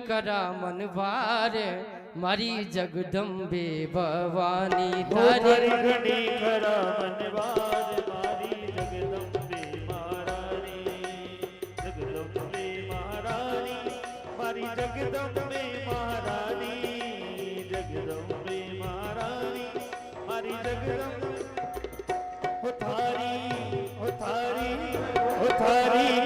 करा मन भार मारी जगदम्बे भवानी थारी घड़ी करा मन भार मारी जगदम्बे महारानी जगदम्बे महारानी मारी जगदम्बे महारानी जगदम्बे महारानी मारी जगदम्बे हो थारी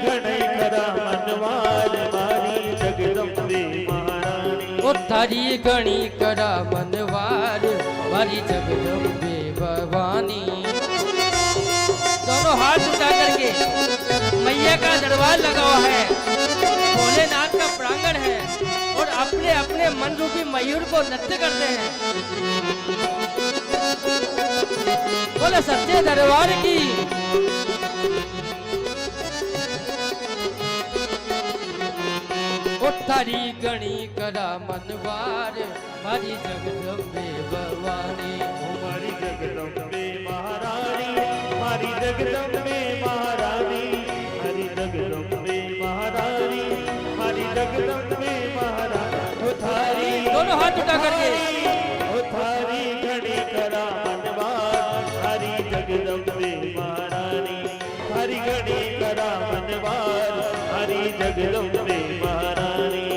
घड़ी करा मन भार मारी जगदम्बे महारानी ओ थारी घणी करा मनवार मारी जगदम्बे भवानी। दोनों हाथ उठा करके मैया का दरबार लगा हुआ है, भोलेनाथ का प्रांगण है और अपने अपने मन रूपी मयूर को नृत्य करते हैं। बोले सच्चे दरबार की। थारी गणी करा मनवार मारी जगदम्बे भवानी मारी जगदम्बे महारानी मारी जगदम्बे महारानी मारी जगदम्बे महारानी मारी जगदम्बे महारानी हो थारी दोनों हाथ उठा करके हो थारी घड़ी करा मनवार थारी जगदम्बे महारानी थारी घड़ी करा मनवार थारी जगदम्बे महारानी।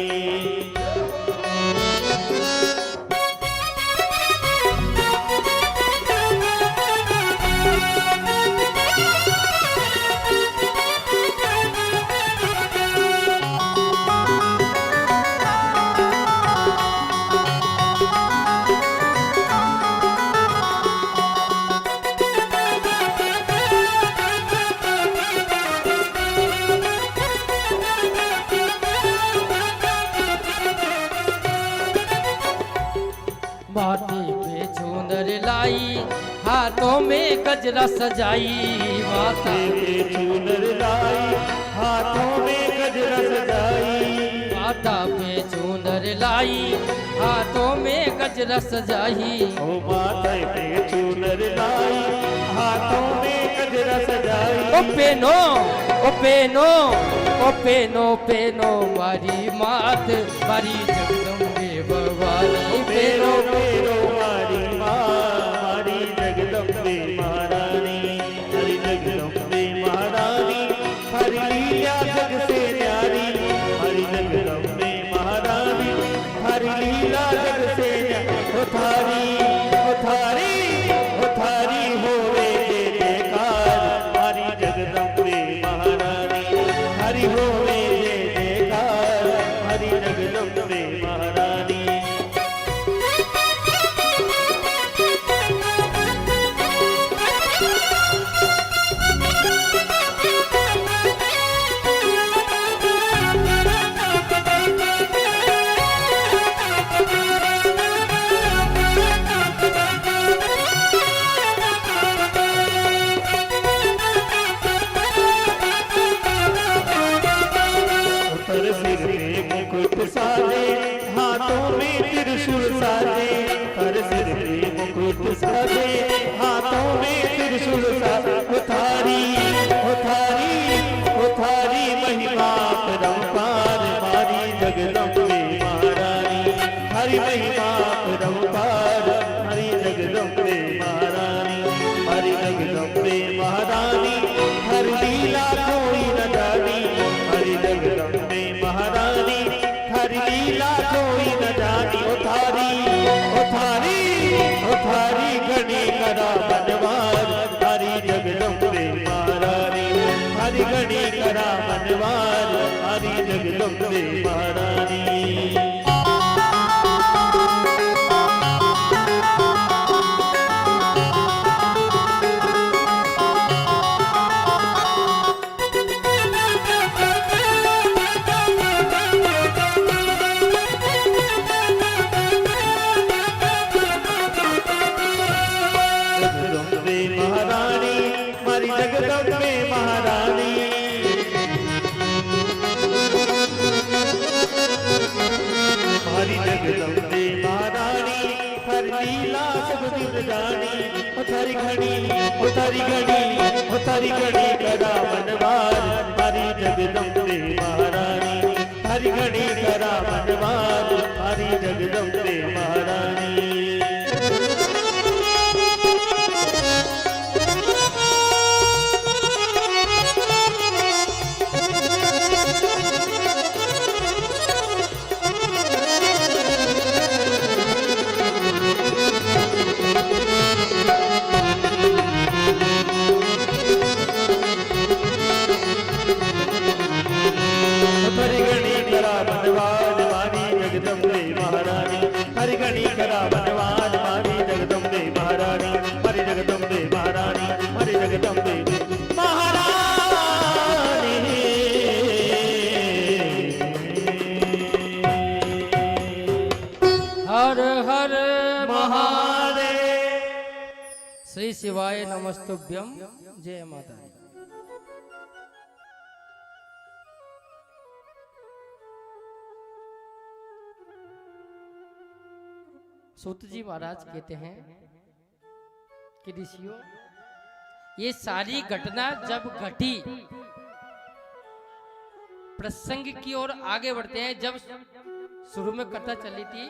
माथे पे चूनर लाई हाथों में गजरा सजाई माथे पे चूनर लाई हाथों में गजरा सजाई माथा पे चूनर लाई हाथों में गजरा सजाई ओ माथे पे चूनर लाई हाथों में गजरा सजाई ओ पेनो ओ पेनो ओ पेनो पेनो मारी मात मारी जगदम्बे भवानी पेरो पेरो मारी मारी जगदम्बे महारानी हरि जगदम्बे महारानी हरि लीला जग से न्यारी हरि जगदम्बे महारानी हरि लीला जग से हो थारी होवे जयकार हरि जगदम्बे महारानी हरि होवे जयकार हरि जगदम्बे महारानी। साजे हाथों में त्रिशूल साजे हर सिर पे मुकुट साजे हाथों में त्रिशूल साजे हो थारी महिमा परंपार मारी जगदम्बे महारानी हरि महिमा परंपार हरि जगदम्बे महारानी हरि जगदम्बे महारानी हर लीला कोई न जानी हरि जगदम्बे महारानी हरि लीला कोई न जानी ओ थारी घड़ी करा मनवार हरि जगदम्बे महारानी हरि घड़ी करा मनवार हरि जगदम्बे महारानी। जगदम्बे महारानी हमारी जगदम्बे महारानी हर लीला सब दिन जानी थारी घड़ी करा मनवार हमारी जगदम्बे महारानी हरी घड़ी करा मन धन्यवाद हमारी जगदम्बे महारानी। हरिगणी करा बनवाद मारी जगदम्बे महारानी, हरिगणी करा बनवाद मारी जगदम्बे महारानी, हरि जगदम्बे महारानी, हरि जगदम्बे महारानी। हर हर महादेव। श्री शिवाय नमस्तुभ्यम। जय माता दी। सूत जी महाराज कहते हैं कि ऋषियों, ये सारी घटना जब घटी, प्रसंग की ओर आगे बढ़ते हैं। जब शुरू में कथा चली थी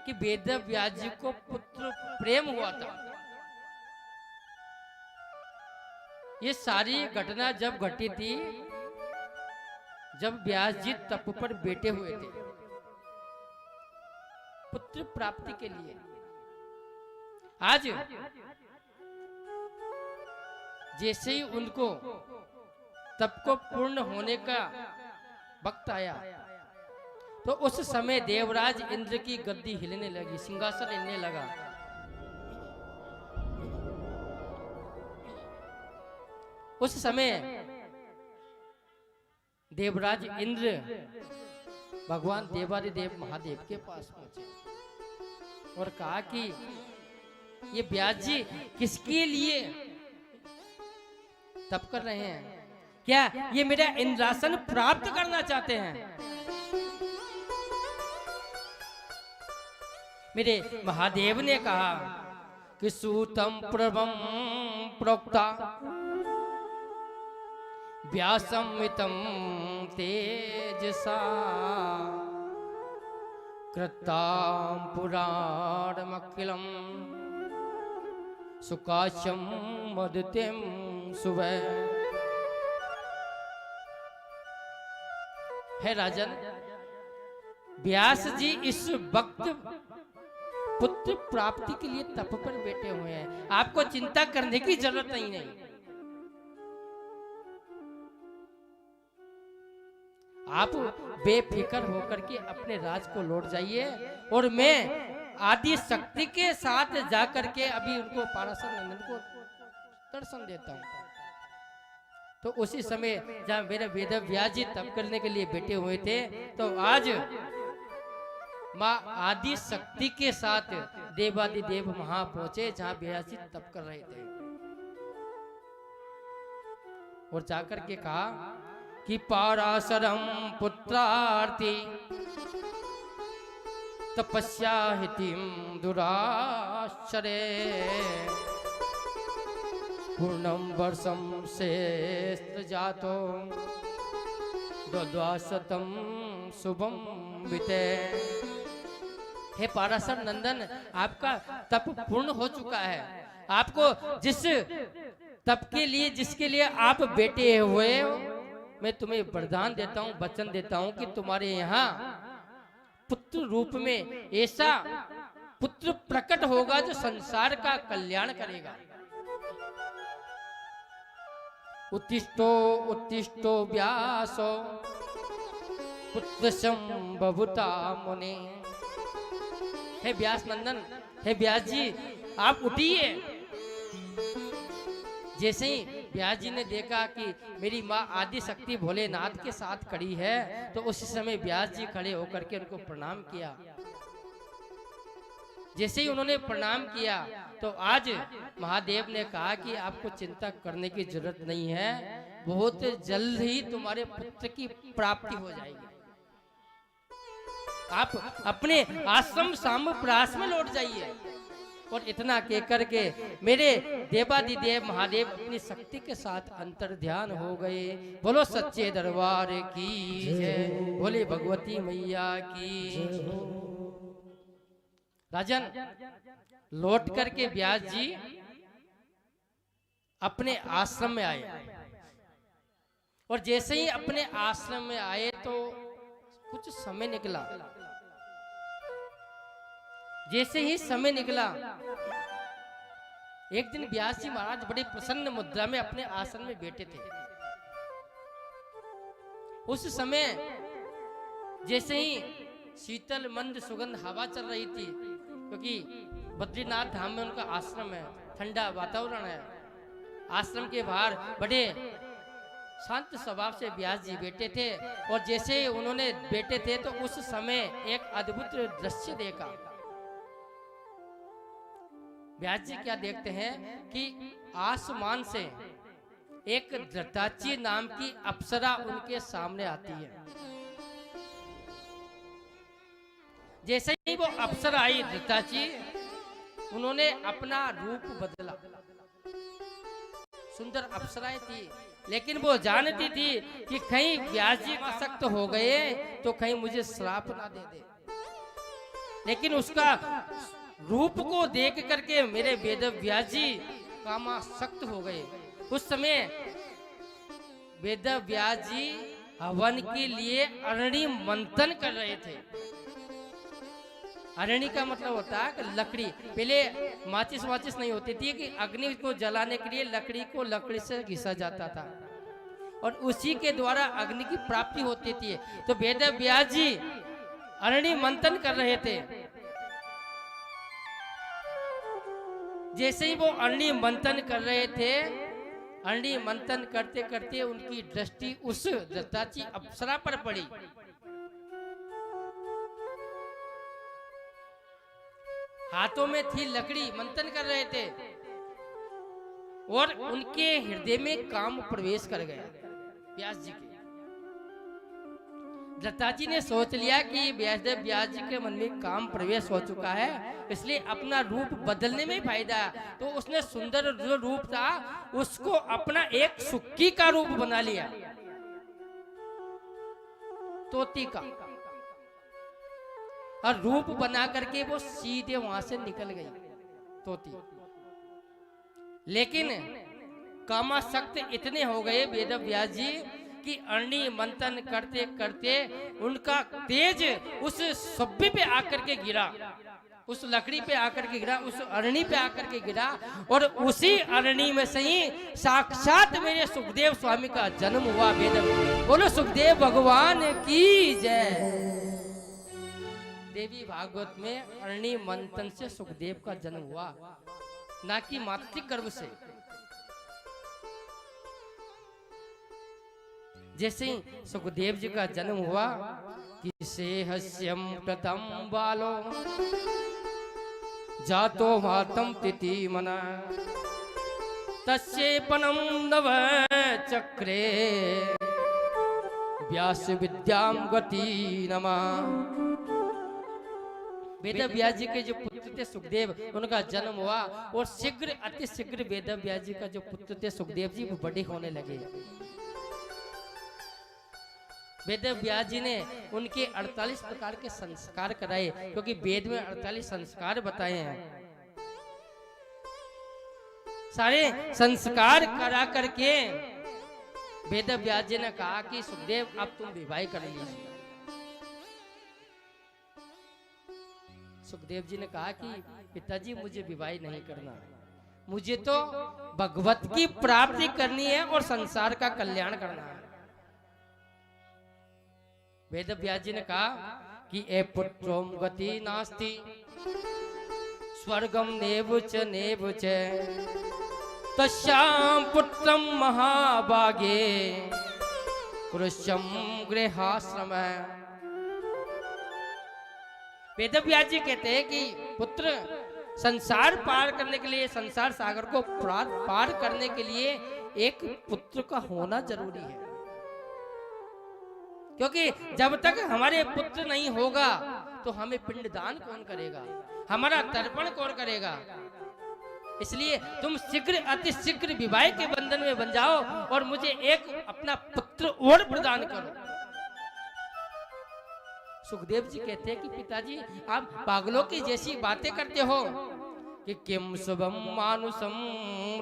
कि वेद व्यास जी को पुत्र प्रेम हुआ था, ये सारी घटना जब घटी थी जब व्यास जी तप पर बैठे हुए थे पुत्र प्राप्ति के लिए। आज जैसे ही उनको तप को पूर्ण होने का वक्त आया तो उस समय देवराज इंद्र की गद्दी हिलने लगी, सिंहासन हिलने लगा। उस समय देवराज इंद्र भगवान देवादिदेव महादेव के पास पहुंचे और कहा कि ये व्यास जी किसके लिए तप कर रहे हैं? क्या ये मेरा इंद्रासन प्राप्त करना चाहते हैं? मेरे महादेव ने कहा कि सूतम प्रभम प्रोक्ता व्यासमितं तेजसा कृतां पुराणमखिलं सुकाशं मदतिं सुवै। है राजन, व्यास जी इस वक्त पुत्र प्राप्ति के लिए तप पर बैठे हुए हैं। आपको चिंता करने की जरूरत नहीं है। आप बेफिक्र होकर के अपने राज को लौट जाइए और मैं आदि शक्ति के साथ जाकर के अभी उनको पाराशर नंदन को दर्शन देता हूं। तो उसी समय जहां मेरे वेद व्यास जी तप करने के लिए बैठे हुए थे, तो आज माँ आदि शक्ति के साथ देवादिदेव वहां पहुंचे जहां व्यास जी तप कर रहे थे और जाकर के कहा कि पाराशरम पुत्रार्थी तपस्या हितिम दुराश्चरे पूर्णम वर्षम शेष जातो द्वाशतम शुभम विते। हे पाराशर नंदन, आपका तप पूर्ण हो चुका है। आपको जिस तप के लिए जिसके लिए आप बैठे हुए हो, मैं तुम्हें वरदान देता हूं, वचन देता हूं कि तुम्हारे यहाँ पुत्र रूप में ऐसा पुत्र प्रकट होगा जो संसार का कल्याण करेगा। उत्तिष्ठो उत्तिष्ठो व्यासो पुत्र संभवता मुने। हे व्यास नंदन, हे व्यास जी, आप उठिए। जैसे ही व्यास जी ने देखा कि मेरी माँ आदि शक्ति भोलेनाथ के साथ खड़ी है, तो उसी समय व्यास जी खड़े होकर के उनको प्रणाम किया। जैसे ही उन्होंने प्रणाम किया तो आज महादेव ने कहा कि आपको चिंता करने की जरूरत नहीं है, बहुत जल्द ही तुम्हारे पुत्र की प्राप्ति हो जाएगी। आप अपने आश्रम साम्राज्य में लौट जाइए। और इतना कह करके मेरे देवादिदेव महादेव अपनी शक्ति के साथ अंतर ध्यान हो गए। बोलो सच्चे दरबार की जय, बोले भगवती मैया की। राजन लौट करके व्यास जी अपने आश्रम में आए, और जैसे ही अपने आश्रम में आए तो कुछ समय निकला। जैसे ही समय निकला, एक दिन व्यास जी महाराज बड़े प्रसन्न मुद्रा में अपने आसन में बैठे थे। उस समय जैसे ही शीतल मंद सुगंध हवा चल रही थी, क्योंकि बद्रीनाथ धाम में उनका आश्रम है, ठंडा वातावरण है। आश्रम के बाहर बड़े शांत स्वभाव से व्यास जी बैठे थे, और जैसे ही उन्होंने बैठे थे तो उस समय एक अद्भुत दृश्य देखा। व्यास जी क्या देखते हैं कि आसमान से एक धृताची नाम की अप्सरा उनके सामने आती है। जैसे ही वो अप्सरा आई धृताची, उन्होंने अपना रूप बदला। सुंदर अप्सराएं थी, लेकिन वो जानती थी कि कहीं व्यास जी आसक्त हो गए तो कहीं मुझे श्राप ना दे दे। लेकिन उसका रूप को देख करके मेरे वेद व्यास जी कामासक्त हो गए। उस समय वेद व्यास जी हवन के लिए अरणी मंथन कर रहे थे। अरणी का मतलब होता है कि लकड़ी। पहले माचिस नहीं होती थी, कि अग्नि को जलाने के लिए लकड़ी को लकड़ी से घिसा जाता था, और उसी के द्वारा अग्नि की प्राप्ति होती थी। तो वेद व्यास जी अरणी मंथन कर रहे थे। जैसे ही वो अरणी मंथन कर रहे थे, अरणी मंथन करते करते उनकी दृष्टि उस धृताची अप्सरा पर पड़ी। हाथों में थी लकड़ी, मंथन कर रहे थे, और उनके हृदय में काम प्रवेश कर गया व्यास जी के। दत्ताजी ने सोच लिया कि व्यास जी के मन में काम प्रवेश हो चुका है, इसलिए अपना रूप बदलने में फायदा है। तो उसने सुंदर जो रूप था उसको अपना एक सुक्की का रूप बना लिया, तोती का, और रूप बना करके वो सीधे वहां से निकल गई तोती। लेकिन कामासक्त इतने हो गए वेद व्यास जी कि अरणी मंथन करते करते उनका तेज उस सब्बे पे आकर के गिरा, उस लकड़ी पे आकर के गिरा, उस अरणी पे आकर के गिरा, और उसी अरणी में से ही साक्षात मेरे सुखदेव स्वामी का जन्म हुआ। वेद बोलो सुखदेव भगवान की जय। देवी भागवत में अरणी मंथन से सुखदेव का जन्म हुआ, ना कि मातृगर्भ से। जैसे सुखदेव जी का जन्म हुआ कि सेहस्यम प्रथम बालो जातो मातम तिथि मना तस्येपनम नव चक्रे व्यास विद्याम गति नमा। वेद व्यास जी के जो पुत्र थे सुखदेव, उनका जन्म हुआ, और शीघ्र अति शीघ्र वेद व्यास जी का जो पुत्र थे सुखदेव जी वो बड़े होने लगे। वेद व्यास जी ने उनके 48 प्रकार के संस्कार कराए, क्योंकि वेद में 48 संस्कार बताए हैं। सारे संस्कार करा करके वेद व्यास जी ने कहा कि सुखदेव अब तुम विवाह कर लीजिए। सुखदेव जी ने कहा कि पिताजी मुझे विवाह नहीं करना, मुझे तो भगवत की प्राप्ति करनी है और संसार का कल्याण करना है। वेद व्यास जी ने कहा कि ए पुत्रोम गति नास्ति स्वर्गम नेवुच नेवुच तस्याम पुत्रम महाभागे पुरुषम गृहाश्रम। वेद व्यास जी कहते हैं कि पुत्र संसार पार करने के लिए, संसार सागर को पार करने के लिए एक पुत्र का होना जरूरी है, क्योंकि जब तक हमारे पुत्र नहीं होगा तो हमें पिंडदान कौन करेगा, हमारा तर्पण कौन करेगा। इसलिए तुम शीघ्र अति शीघ्र विवाह के बंधन में बन जाओ और मुझे एक अपना पुत्र और प्रदान करो। सुखदेव जी कहते हैं कि पिताजी आप पागलों की जैसी बातें करते हो कि किम शुभम मानुषम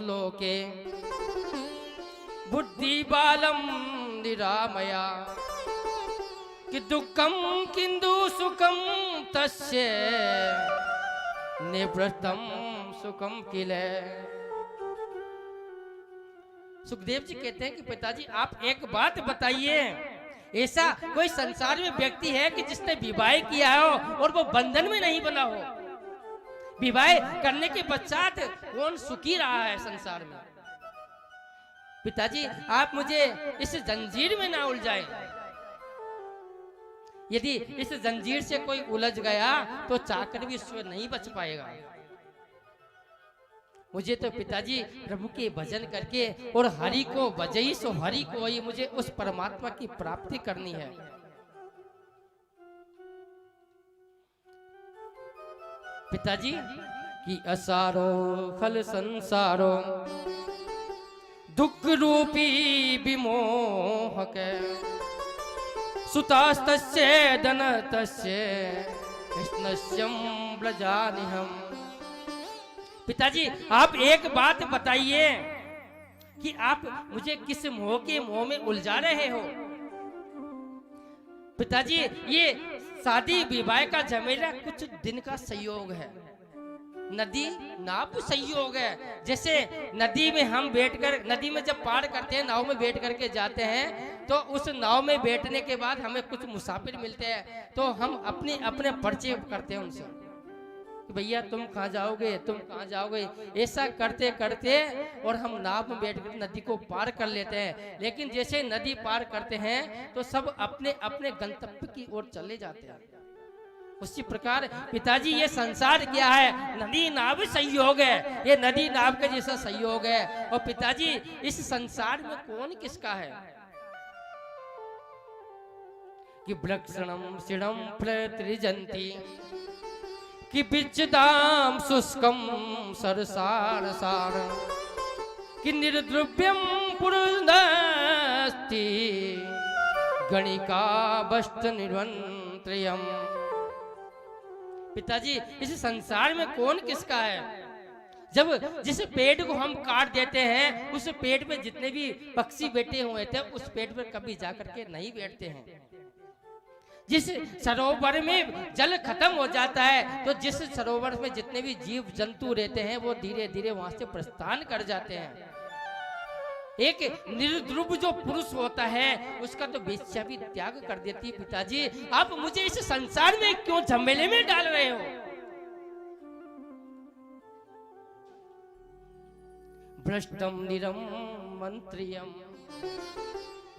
लोके बुद्धि बालम निरामया कि दुखम किंदु सुखम तस्य निवृत्तम सुखम किले। सुखदेव जी कहते हैं कि पिताजी आप एक बात बताइए, ऐसा कोई संसार में व्यक्ति है कि जिसने विवाह किया हो और वो बंधन में नहीं बना हो? विवाह करने के पश्चात कौन सुखी रहा है संसार में? पिताजी आप मुझे इस जंजीर में ना उलझाएं। यदि इस जंजीर से कोई उलझ गया तो चाकर भी उससे नहीं बच पाएगा। मुझे तो पिताजी प्रभु के भजन करके और हरि को भजई सो हरि को ही, मुझे उस परमात्मा की प्राप्ति करनी है। पिताजी कि असारो खल संसारो दुख रूपी विमोहक सुतास्तस्य धनतस्य कृष्णस्यं व्रजानिहं। पिताजी आप एक बात बताइए कि आप मुझे किस मोह के मोह में उलझा रहे हो? पिताजी ये शादी विवाह का झमेला कुछ दिन का संयोग है, नदी नाव संयोग है। जैसे नदी में हम बैठकर, नदी में जब पार करते हैं नाव में बैठ करके जाते हैं तो उस नाव में बैठने के बाद हमें कुछ मुसाफिर मिलते हैं तो हम अपने अपने परिचय करते हैं उनसे कि भैया तुम कहाँ जाओगे, तुम कहाँ जाओगे। ऐसा करते करते और हम नाव में बैठकर नदी को पार कर लेते हैं। लेकिन जैसे नदी पार करते हैं तो सब अपने अपने गंतव्य की ओर चले जाते हैं। उसी प्रकार पिताजी ये संसार क्या है? नदी नाव संयोग है, ये नदी नाव के जैसा संयोग है। और पिताजी इस संसार में कौन किसका है? कि वृक्षणम शिणम प्रत्रिजंती कि बिच्छदाम शुष्कम सरसार सार कि निर्द्रव्यम पुरुषस्ति गणिका वस्त निर्वंत्रयम। पिताजी इस संसार में कौन किसका है? जब जिस पेड़ को हम काट देते हैं उस पेड़ पे जितने भी पक्षी बैठे हुए थे उस पेड़ पर कभी जाकर के नहीं बैठते हैं। जिस सरोवर में जल खत्म हो जाता है तो जिस सरोवर में जितने भी जीव जंतु रहते हैं वो धीरे धीरे वहां से प्रस्थान कर जाते हैं। एक निर्द्रुव जो पुरुष होता है उसका तो वेश्या भी त्याग कर देती है। पिताजी आप मुझे इस संसार में क्यों झमेले में डाल रहे हो? भ्रष्टम निरम मंत्रियम।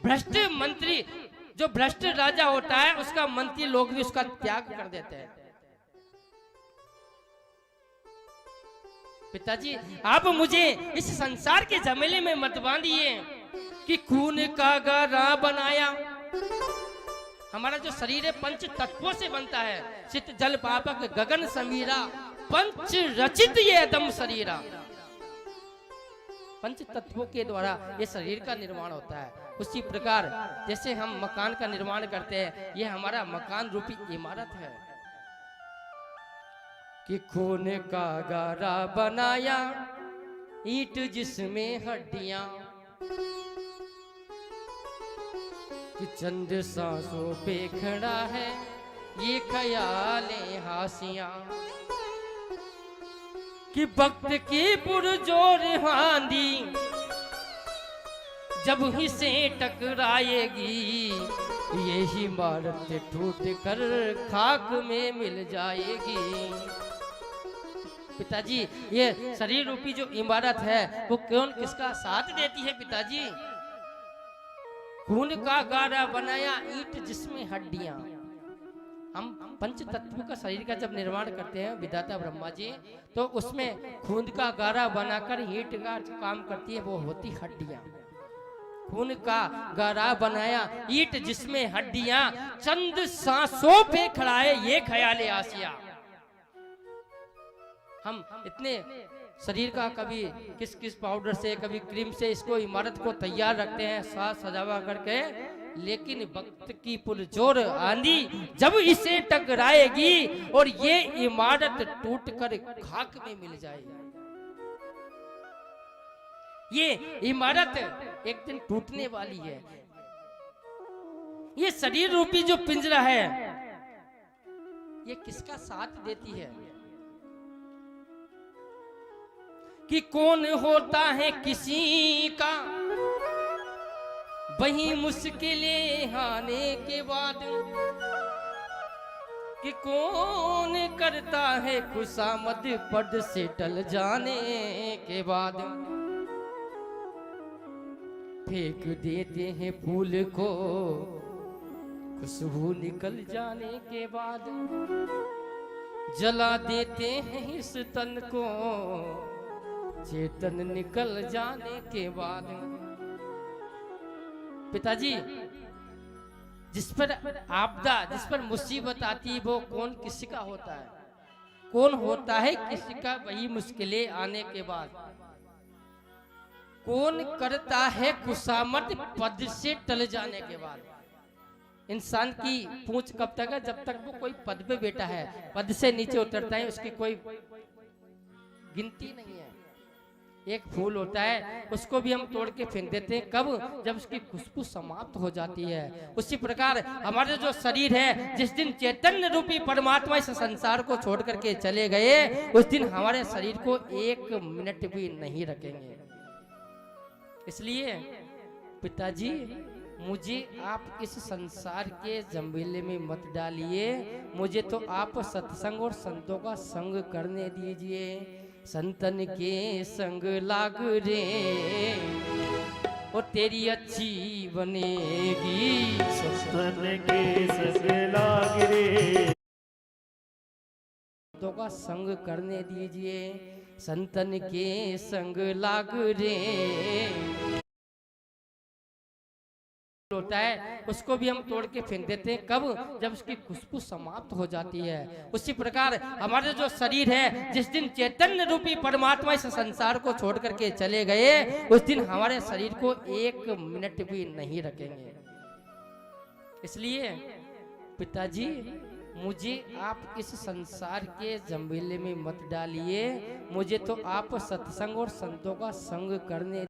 भ्रष्ट मंत्री, जो भ्रष्ट राजा होता है उसका मंत्री लोग भी उसका त्याग कर देते हैं। पिताजी आप मुझे इस संसार के झमेले में मत बांधिए कि खून का गारा बनाया। हमारा जो शरीर है पंच तत्वों से बनता है, चित्त जल पापक गगन समीरा पंच रचित ये अदम शरीरा। पंच तत्वों के द्वारा ये शरीर का निर्माण होता है। उसी प्रकार जैसे हम मकान का निर्माण करते हैं, ये हमारा मकान रूपी इमारत है। कि खून का गारा बनाया ईंट जिसमें हड्डियां कि चंद सांसों पे खड़ा है ये ख्यालें हासियां कि वक्त की पुरजोर आंधी जब ही से टकराएगी ये इमारत टूट कर खाक में मिल जाएगी। पिताजी ये शरीर रूपी जो इमारत है वो कौन किसका साथ देती है? पिताजी खून का गारा बनाया ईंट जिसमें हड्डियां। हम पंच तत्व का शरीर का जब निर्माण करते हैं विधाता ब्रह्मा जी, तो उसमें खून का गारा बनाकर ईंट का काम करती है, वो होती हड्डियां। खून का गहरा बनाया, ईंट जिसमें हड्डियां, चंद सांसों पे खड़ा है ये ख्याल आसिया। हम इतने शरीर का कभी किस किस पाउडर से, कभी क्रीम से इसको इमारत को तैयार रखते हैं साज सजावा करके, लेकिन वक्त की पुरजोर आंधी जब इसे टकराएगी और ये इमारत टूटकर खाक में मिल जाएगी। ये इमारत एक दिन टूटने वाली है। ये शरीर रूपी जो पिंजरा है ये किसका साथ देती है? कि कौन होता है किसी का वही मुश्किलें आने के बाद, कि कौन करता है खुशामद पद से टल जाने के बाद। फेंक देते हैं फूल को खुशबू निकल जाने के बाद, जला देते हैं इस तन को चेतन निकल जाने के बाद। पिताजी, जिस पर आपदा, जिस पर मुसीबत आती है वो कौन किसी का होता है? कौन होता है किसी का वही मुश्किलें आने के बाद। कौन करता है खुशामद पद से टल जाने के बाद। इंसान की पूंछ कब तक है? जब तक वो कोई पद पे बैठा है, पद से नीचे उतरता है उसकी कोई गिनती नहीं है। एक फूल होता है उसको भी हम तोड़ के फेंक देते हैं, कब? जब उसकी खुशबू समाप्त हो जाती है। उसी प्रकार हमारे जो शरीर है, जिस दिन चैतन्य रूपी परमात्मा इस संसार को छोड़ करके चले गए, उस दिन हमारे शरीर को एक मिनट भी नहीं रखेंगे। इसलिए पिताजी, मुझे आप इस संसार के जंजीले में मत डालिए, मुझे तो आप सत्संग और संतों का संग करने दीजिए। संतन के संग लाग रे और तेरी अच्छी बनेगी। संतन के संग लाग रे, संतों का संग करने दीजिए। संतन के संग लाग रे होता है उसको भी हम तोड़ के फेंक देते हैं, कब? जब उसकी खुशबू समाप्त हो जाती है। उसी प्रकार हमारे जो शरीर है, जिस दिन चैतन्य रूपी परमात्मा इस संसार को छोड़ करके चले गए, उस दिन हमारे शरीर को एक मिनट भी नहीं रखेंगे। इसलिए पिताजी, मुझे आप इस संसार के जंजीले में मत डालिए, मुझे तो आप सत्संग और संतों का संग करने